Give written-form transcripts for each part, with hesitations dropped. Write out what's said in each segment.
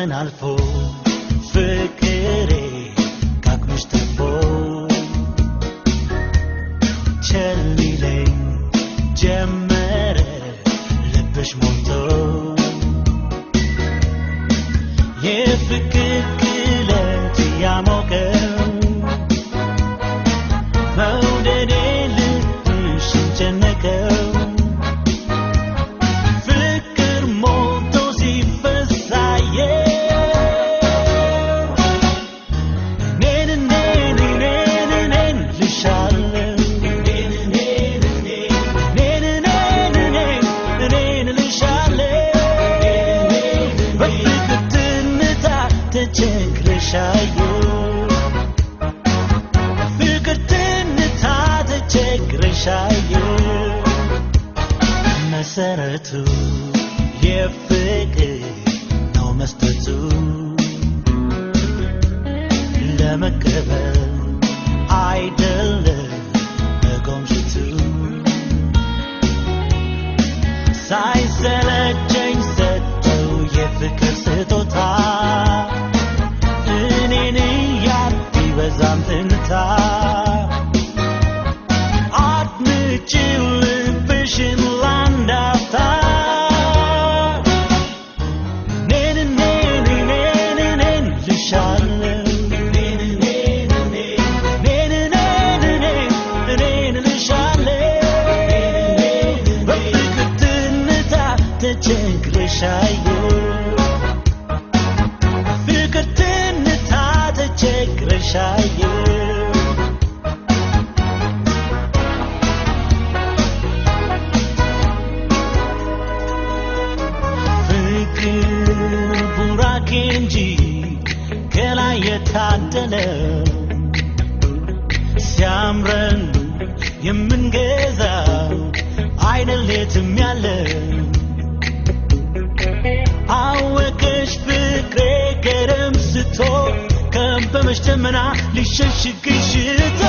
ቀን አልፎ ፍቅሬ ካቅምሽ ተርፎ ቸል ሊለኝ ጀመረ ልብሽ ሞልቶ የፍቅር ግለት ያሞቀው መውደዴ ልብሽን ጨነቀው ፍቅር ሞልቶ ሲፈሳየው ኔን ልሻለው ተቸግረሻየው ፍቅር ትንታ ተቸግረሻየው መሰረቱ የፍቅር ነው መስጠቱ ለመቀበል አይደለም መጎምጀቱ ሳይሰለቸኝ ሰጠው የፍቅር ስጦታ በዛም ትንታ አድምጪው ልብሽን ላንዳፍታ ኔን ልሻለው ኔን ልሻለው በፍቅር ትንታ ተቸግረሻየው ፍቅር ትንታ ተቸግረሻየው ፍቅር ቡራኬ እንጂ ከላይ የታደለው ሲያምረን የምንገዛው አይደል የትም ያለው አወቀሽ ፍቅሬ ገረምስቶ ከበመሽ ደመና ሊሸሽግሽ ሽቶ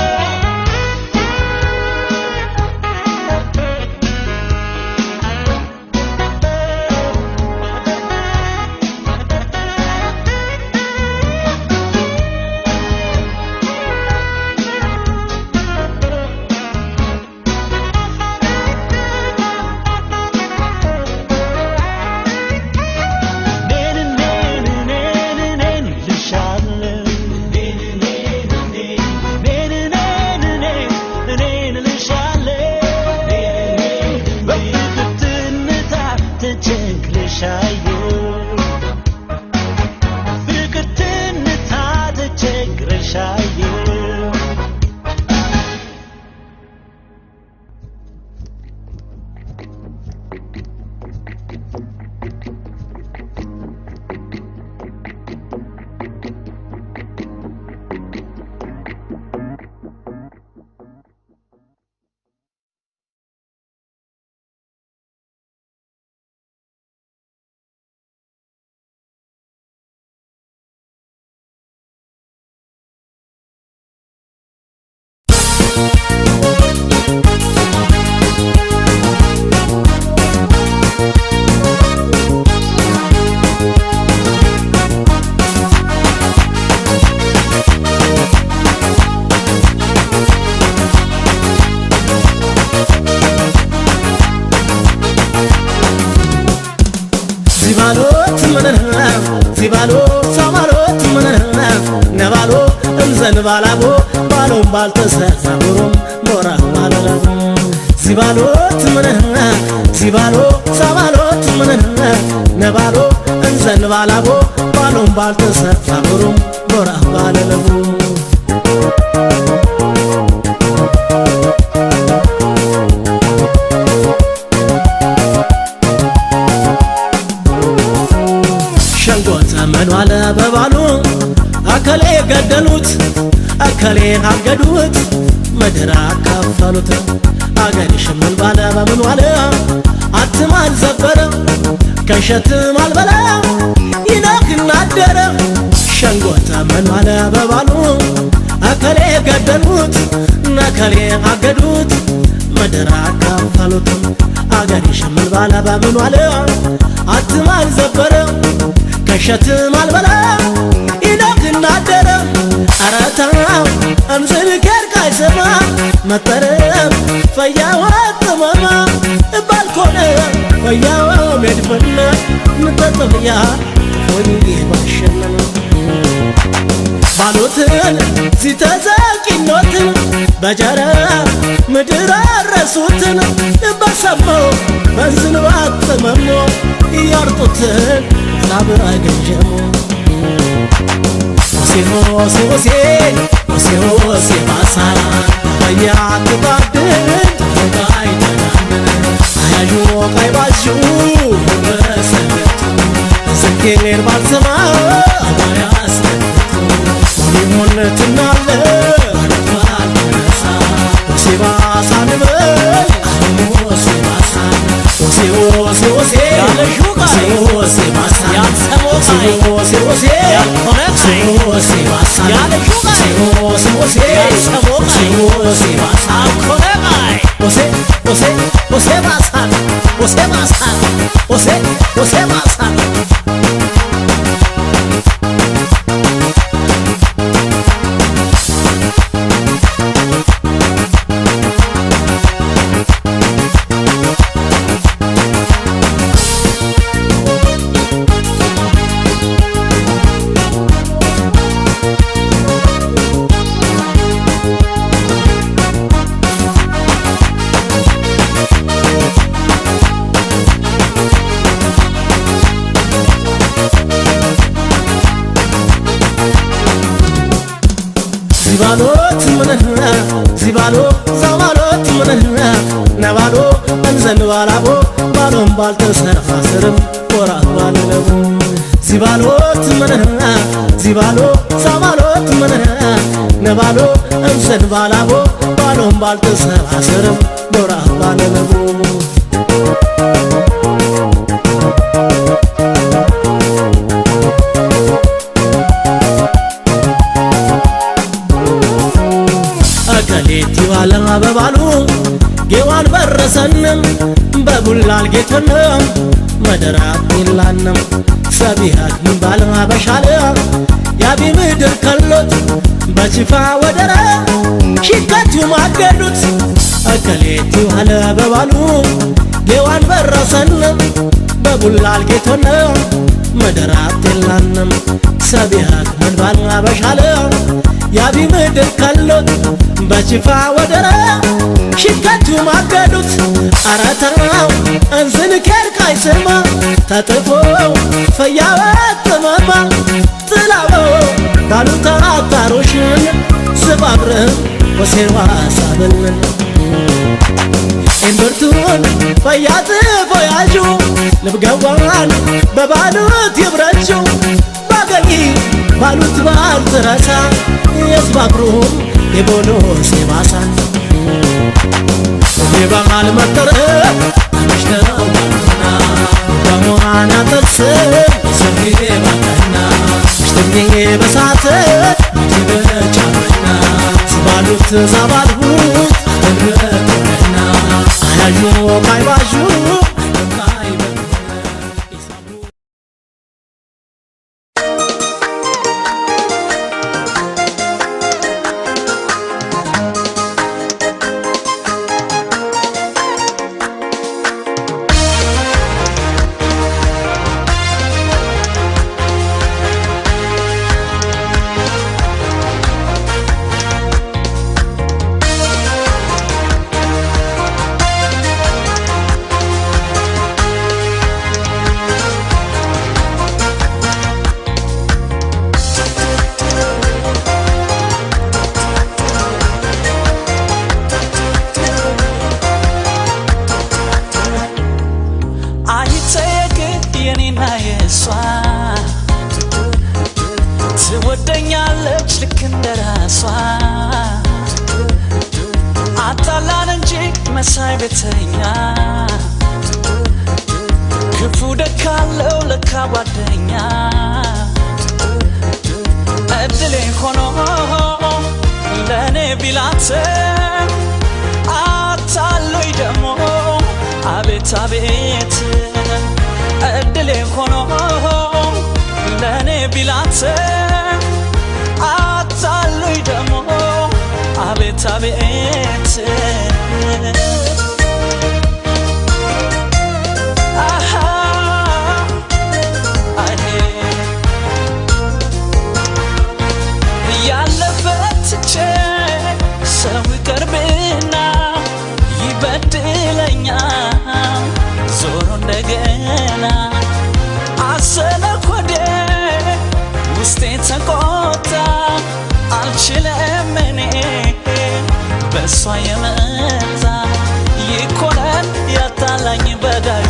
ፍቅር ትንታ ተቸግረሻየው ሲባሎ ሰማሎት ምንነ ነባሎ እንዘን ባላቦ ባሎም ባልተሰፋሩም ሞራ ማለላም ሲባሎት ምንነ ሲባሎ ሰማሎት ምንነ ነባሎ እንዘን ባላቦ ባሎም ባልተሰፋሩም ሞራ ማለላም መኗለ በባሉ አከሌ ገደሉት አከሌ አገዱት መድራ ካፈሉት አገርሽ ምን ባለ በምን ዋለ አትማል ዘበረ ከሸትም አልበላ ይናክና አደረ ሸንጎተ መኗለ በባሉ አከሌ ገደሉት ነከሌ አገዱት መድራ ካፈሉት አገርሽ ምን ባለ በምን ዋለ አትማል ዘበረ እሸትም አልበላ ይነግና አደረ አረታው እንዝል ከርቃይ ሰማ መጠረም ፈያዋ ጥመማ ባልኮነ ፈያዋ ሜድፈነ ምጠጥፍያ ሆኒ ባሸነነ ባሎትን ሲተዘቂኖትን በጀረ ምድር አረሱትን በሰማው በዝንባት ጥመሞ እያርጡትን ላብራ ገንጀሞ ሆሴ ባሳ ፈያት ባድን ተጋይ ተናነ አያዡ ቀይባዡ በሰለቱ ዝንጌር ባልሰማ አባያስ ሆነትናለ ሆሴ ባሳ ንበል ሆሴ ያለሹ ባሳ ያልሰሞቃይ ሆሴ ያልኮነቃይ ባሳ ያለሹ ያልሰሞቃይ ባሳ አልኮነቃይ ሆሴ ባሳ ዚባሎት ምንህና ዚባሎ ዛማሎት ምንህና ነባሎ እንዘንባላቦ ባሎም ባልተሰርፋ ስርም ወራት ባልለቡ ዚባሎት ምንህና ዚባሎ ዛማሎት ምንህና ነባሎ እንዘንባላቦ ባሎም ባልተሰርፋ ስርም ወራት ባልለቡ ከሌቲ ዋለማ በባሉ ጌዋን በረሰንም በቡላል ጌቶንም መደራት ይላንም ሰቢሃት ምን ባለማ በሻለ ያቢ ምድር ከሎት በጅፋ ወደረ ሽከቱ ማገዱት ከሌቲ ዋለ በባሉ ጌዋን በረሰንም በቡላል ጌቶንም መደራት ይላንም ሰቢሃት ምን ባለማ በሻለ ያቢ ምድር ከሎት በጅፋ ወደረ ሽከቱ ማገዱት አረታው እንዝን ከርቃይ ስማ ተጥፎ ፈያወት ጥመማ ጥላቦ ባሉታ አታሮሽን ስባብርም ወሴዋ ሳብልን እምብርቱን ፈያት ፎያዡ ልብገዋን በባሉት ይብረጁ ባገኝ ባሉት ባልትረሳ የስባብሩም የቦሎ ሴባሳን የባማል መጠረ አመሽተው ባሉና በሞሃና ተስብ ሰፊ ባቀና ሽተኝ በሳተ ምትበጫመና ስባሉት ዛባልሁት አደረቆና አያዡ ካይባዡ ትወደኛለች ልክ እንደራሷ አታላን እንጂ መሳይ ቤተኛ ክፉ ደካለው ለካ ጓደኛ እድሌ ሆኖ ለኔ ቢላት አታሎይ ደሞ አቤት አቤት እድሌ ሆኖ አታሉኝ ደሞ አቤት አቤት ያለፈት ሰው ይቀርብና ይበድለኛል ዞሮ እንደገና አሰለ ሆዴ ውስጤ ተቆጣ አልችልም እኔ በሷ የመጣ ይኮነን ያጣላኝ በዳዩ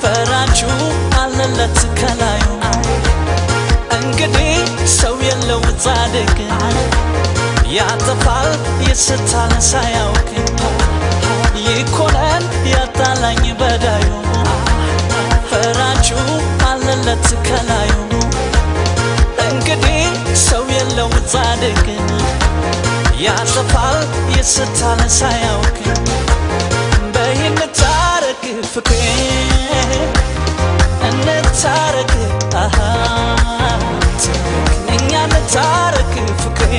ፈራጁ አለለት ከላዩ እንግዲህ ሰው የለው ጻድቅ ያጠፋል ይስታል ሳያውቅ ይኮነን ያጣላኝ በዳዩ ፈራጁ አለለት ከላዩ እንግዲህ ሰው የለው ጻድቅ ያጠፋል ይስታል ሳያውቅ በይንታረቅ ፍቅሬ እንታረቅ እኛ እንታረቅ ፍቅሬ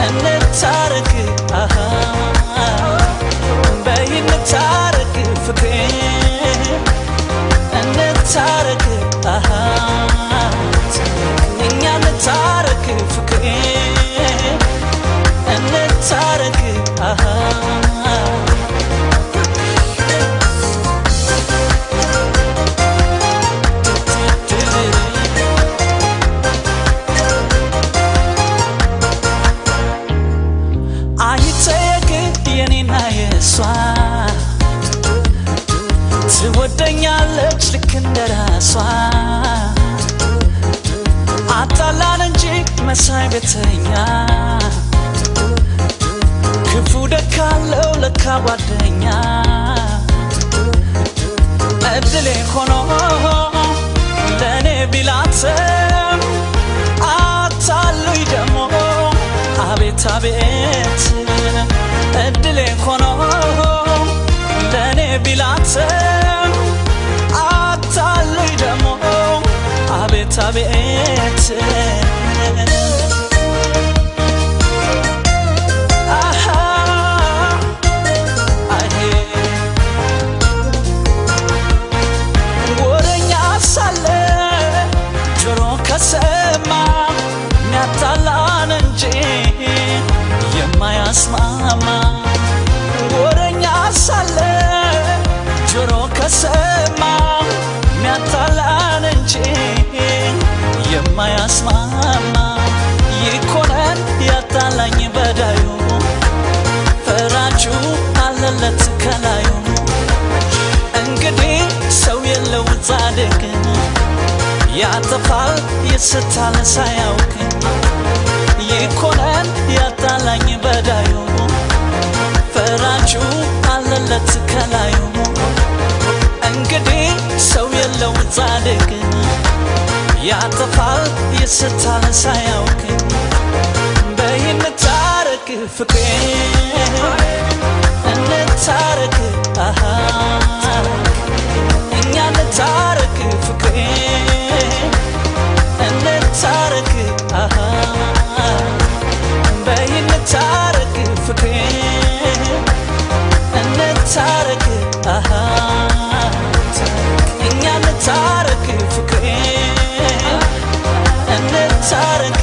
እንታረቅ በይንታረቅ ፍቅሬ እንታረቅ እኛ እንታረቅ ፍቅሬ እንታረቅ አይጠየቅ የኔና የሷ ትወደኛለች ልክ እንደራሷ አጣላን እንጂ መሳይ ቤተኛ ክፉ ደካለው ለካ ጓደኛ እድሌ ሆኖ ለኔ ቢላትም አታሉኝ ደሞ አቤት አቤት እድሌ ሆኖ ለኔ ቢላትም አታሉኝ ደሞ አቤት አቤት ወረኛ ሳለ ጆሮ ከሰማ ሚያጣላን እንጂ የማያስማማ ወረኛ ሳለ ጆሮ ከሰማ ሚያጣላን እንጂ የማያስማማ ይኮነን ያጣላኝ በዳዩ ፈራጁ አለለት ከላዩ እንግዲህ ሰው የለው ጻድቅ ያጠፋል ይስታል ሳያውቅ ይኮነን ያጣላኝ በዳዩ ፈራጁ አለለት ከላዩ እንግዲህ ሰው የለው ጻድቅ ያጠፋል ይስታል ሳያውቅ በይንታረቅ ፍቅሬ እንታረቅ እኛ እንታረቅ ፍቅሬ እንታረቅ በይንታረቅ ፍቅሬ እንታረቅ እኛ እንታረቅ ፍቅሬ እንታረቅ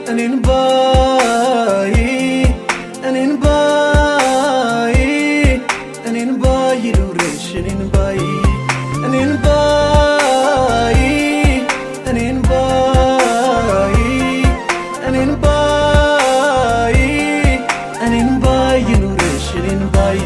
እኔን ባይ ይኑርሽ እኔን ባይ እኔን ባይ እኔን ባይ እኔን ባይ እኔን ባይ ይኑርሽ እኔን ባይ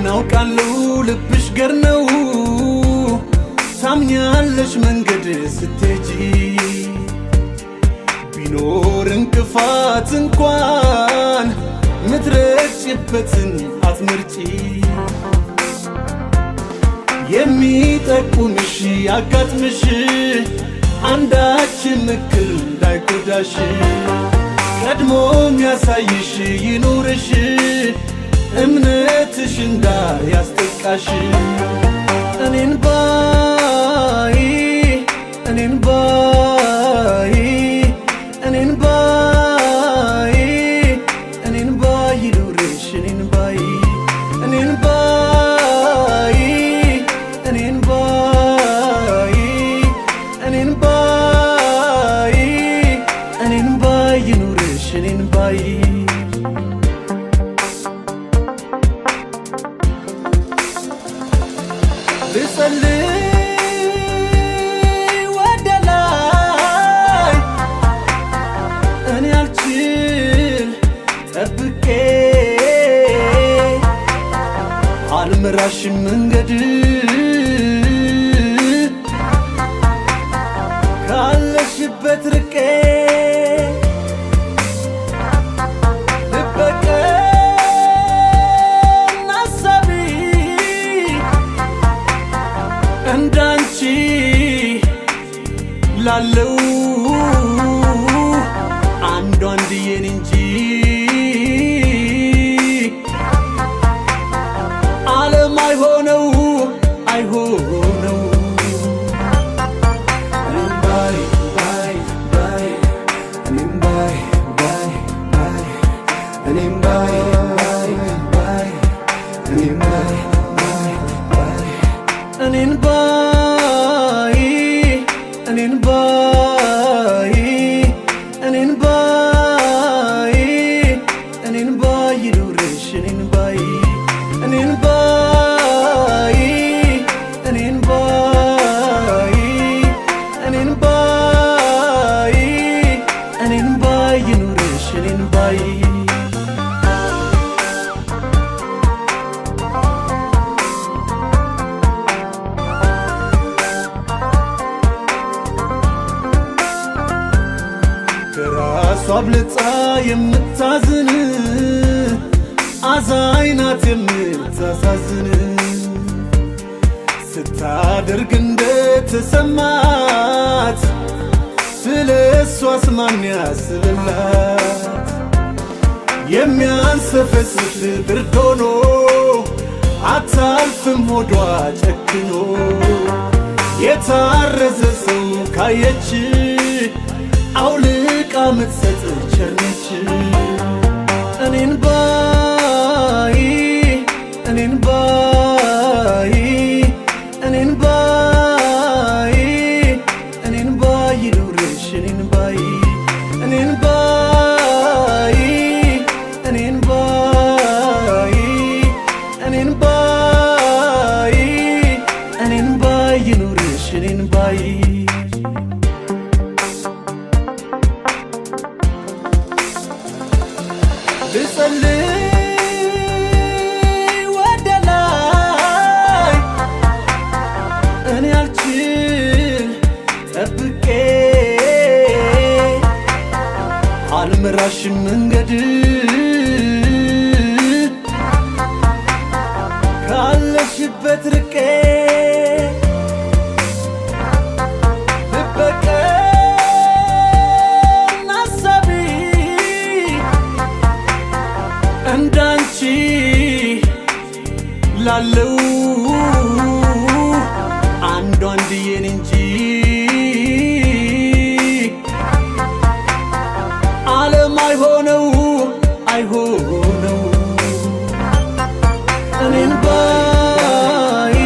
ናውቃለሁ ልብሽ ገር ነው ታምኛለሽ መንገድ ስትሄጂ ቢኖር እንቅፋት እንኳን ምትረግጭበትን አትመርጪ የሚጠቁምሽ ያጋጥምሽ አንዳችም እክል እንዳይጎዳሽ ቀድሞ የሚያሳይሽ ይኑርሽ እምነትሽ እንዳያስጠቃሽ እኔን ባይ እኔን ባይ እኔን ባይ እኔን ባይ ይኑርሽ እኔን ባይ እኔን ባይ እኔን ባይ እኔን ባይ እኔን ባይ ይኑርሽ እኔን ባይ ልጸልይ ወደ ላይ እኔ አልችል ጠብቄ አልመራሽም መንገድ ካለሽበት ርቄ እንዳንቺ ላለው አንዱ አንድዬን እንጂ ዓለም አይሆነው አይሆነው እኔም ባይ ባይ ባይ እኔም ባይ ባይ ባይ እኔም ባይ ባይ ባይ እኔም ባይ እኔን ባይ እኔን ባይ እኔን ባይ እኔን ባይ ይኑርሽ እኔን ባይ እኔን ባይ እኔን ባይ እኔን ባይ እኔን ባይ ይኑርሽ እኔን ባይ ከራሷ አብልጣ የምታዝን አዛኝ ናት የምታሳዝን ስታደርግ እንደተሰማት ስለ እሷስ ማን ያስብላት የሚያንሰፈስፍ ብርድ ሆኖ አታልፍም ሆዷ ጨክኖ የታረዘ ሰው ካየች አውልቃ ምትሰጥ ቸርነች እኔን ባይ እኔን ባይ እኔን ባይ እኔን ባይ ይኑርሽ እኔን ባይ እኔን ባይ እኔን ባይ እኔን ባይ እኔን ባይ ይኑርሽ እኔን ባይ ልጸልይ ወደ ላይ እኔ አልችል ጠብቄ አልመራሽም መንገድ ካለሽበት ርቄ እንዳንቺ ላለው አንዱ አንድዬን እንጂ ዓለም አይሆነው አይሆነው እኔን ባይ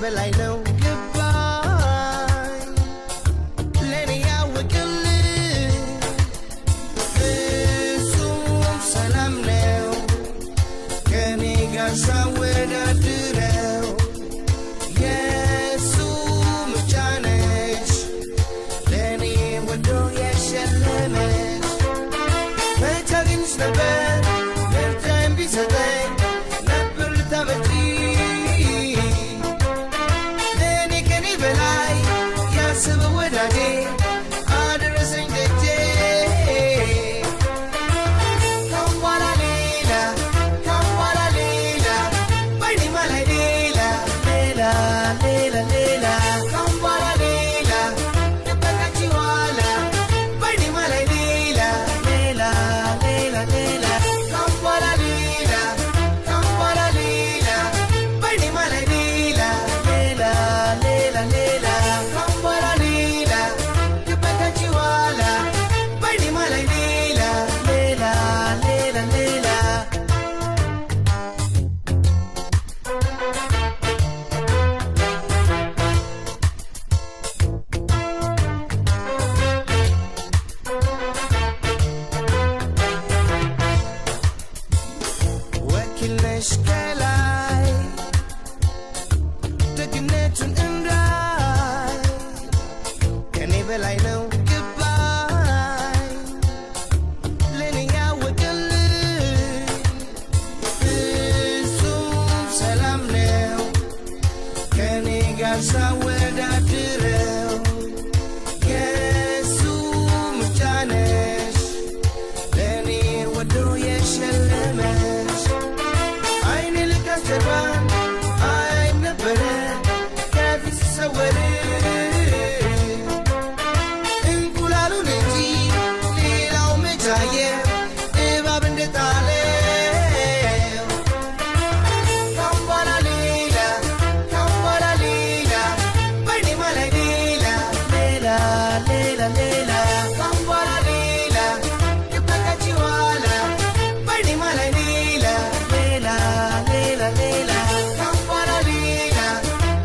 በላይ ነው ገባኝ ለኔ ያወቅልኝ እሱም ሰላም ነው ከኔ ጋር ሳወዳድረው የሱ ምርጫ ነች ለኔ ወዶ የሸለመች መቻግንሽ ነበር ምርጫዬን ቢሰጠኝ ነበር ልታመጪ ለኔ ከኔ በላይ ያስበው ወዳጄ አደረሰኝ ደጄ ካምባላ ሌላ በኔ ማላይ ሌላ ካምባላ ሌላ ደበቃች ኋላ በኔ ማላይ ሌላ ካምባላ ሌላ በኔ ማላይ ሌላ ካምባላ ሌላ ደበቃች ኋላ በኔ ማላይ ሌላ ወኪል ነሽ ከላይ ደግነቱን እንዳይ ከኔ በላይ ነው ገባኝ ለኔ ያወቅልኝ እሱም ሰላም ነው ከኔ ጋር ሳወዳድረው የሱ ምርጫ ነሽ ለኔ ወዶ የሸለመች አይኔ ልካስ ጀርባን አይ ነበረ ከፊት ሲሰወር እንቁላሉን እንጂ ሌላው መቻየ እባብ እንደጣለው ካምባላ ሌላ በኔ ማላይ ሌላ ካምባላ ሌላ ደበቃች ኋላ በኔ ማላይ ሌላ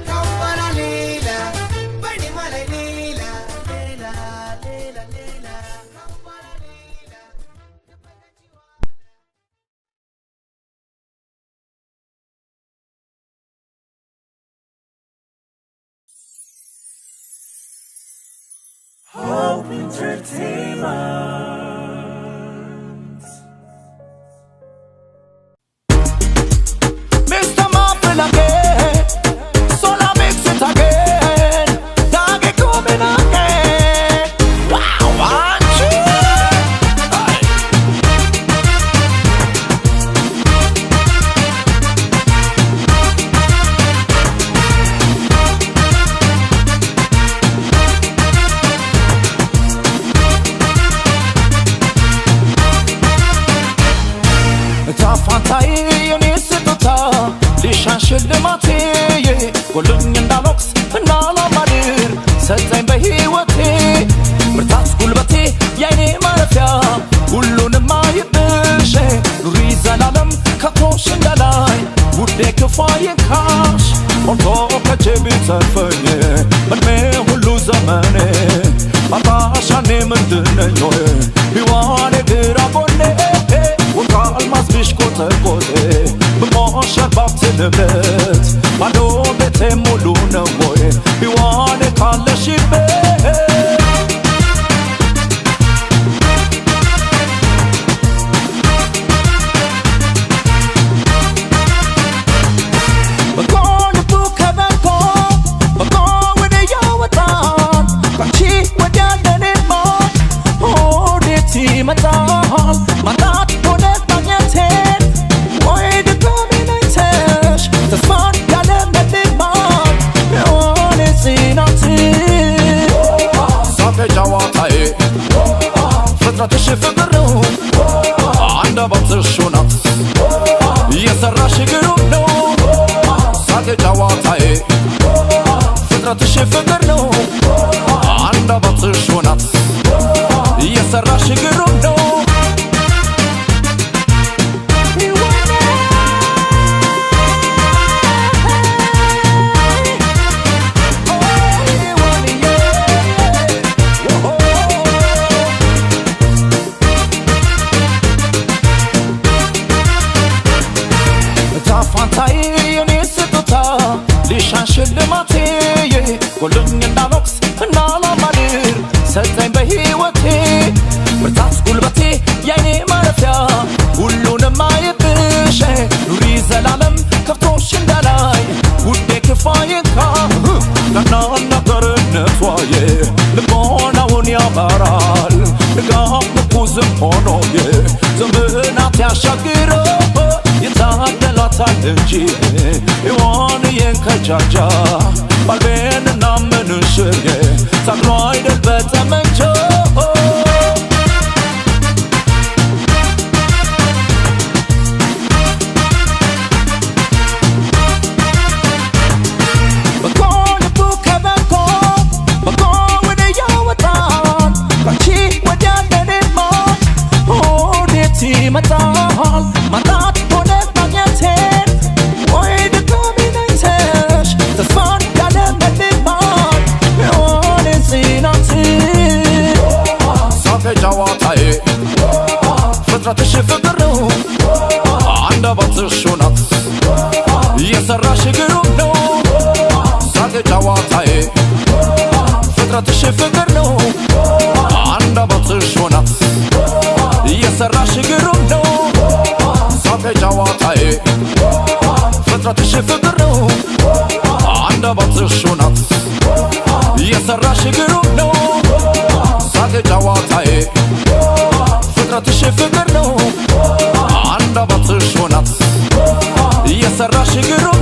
ካምባላ ሌላ በኔ ማላይ ሌላ ካምባላ ሌላ ደበቃች ኋላ Hope Entertainment. Mr. Marvel again, Sola mix it again, Dog it coming again. Wow, one, two. Hey. ታፋንታይ የኔ ስጦታ ሊሻን ሽልማቴ ጎሎኝ እንዳሎክስ እንዳላማድር ሰጠኝ በሕይወቴ ብርታት ጉልበቴ የአይኔ ማረፊያ ሁሉንም አይብሽ ኑሪ ዘላለም ከቶሽ እንደላይ ውዴ ክፉ አይንካሽ ሞልቶ ከጄ ቢተርፈኝ በዕድሜ ሁሉ ዘመኔ ባጣሻኔ ምንድነኝ ሆይ ቢዋኔ ግራ ጎኔ ወቃልማዝ ቢሽቆጠቆጤ ብሞሸር ባብት ንብረት ባዶ ቤቴ ሙሉ ነው ወይ ቢዋኔ ካለሽበት በቆልቡ ከበርኮ በቆ ወደ ያወጣል ባንቺ ወዲያ ለኔማ ወዴት ይመጣል ማጣት ሆነ ማግኘቴን ወይ ድጋሚ ነይተሽ ተስፋን ያለመልማል የሆነ ጽናት ሳፌ ጨዋታዬ ፍጥረትሽ ፍቅር ነው አንደበትሽ ናት የሰራሽ ግሩም ነው ሳፌ ጨዋታዬ ፍጥረትሽ ፍቅር ነው አንደበትሽ ናት የሰራሽ ግሩም ነው የኒሻን ሽልማቴ ጎሎኝ እንዳኖክስ እንዳላማድር ሰጠኝ በሕይወቴ ብርታት ጉልበቴ የአይኔ ማረፊያ ሁሉንም አይብሽ ኑሪ ዘላለም ከፍቶሽ እንዳላይ ውዴ ክፋዬንካ ገና ነገርነቷዬ ልቦናውን ያበራል ድጋፍ ምኩዝም ሆኖዬ ዘመናት ያሻግረው ይታደላታል እንጂ ሕዋን የንከጃጃ ባልቤንና ምንሽርዬ ታግሎ አይደል በጠመንጃ በጎ ልቡ ከበጎ በጎ ወደ ያወጣል ካንቺ ወዲያ ለኔማ ወዴት ይመጣል ማጣት ሆነ ማግኘቴን ወይ ድጋሚ ነይተሽ ተስፋን ያለመልማል የሆነ ጽናት ሳቄ ጨዋታዬ ፍጥረትሽ ፍቅር ነው አንደበትሽ እውነት የሰራሽ ግሩም ነው ሳቄ ጨዋታዬ ፍጥረትሽ ፍቅር ነው አንደበትሽ እውነት የሰራሽ ግሩም ነው ሳቄ ጨዋታዬ ፍጥረትሽ ፍቅር ነው አንደበትሽ እውነት የሰራሽ ግሩም ነው ሳቄ ጨዋታዬ ፍጥረትሽ ፍቅር ነው አንደበትሽ እውነት የሰራሽ ግሩም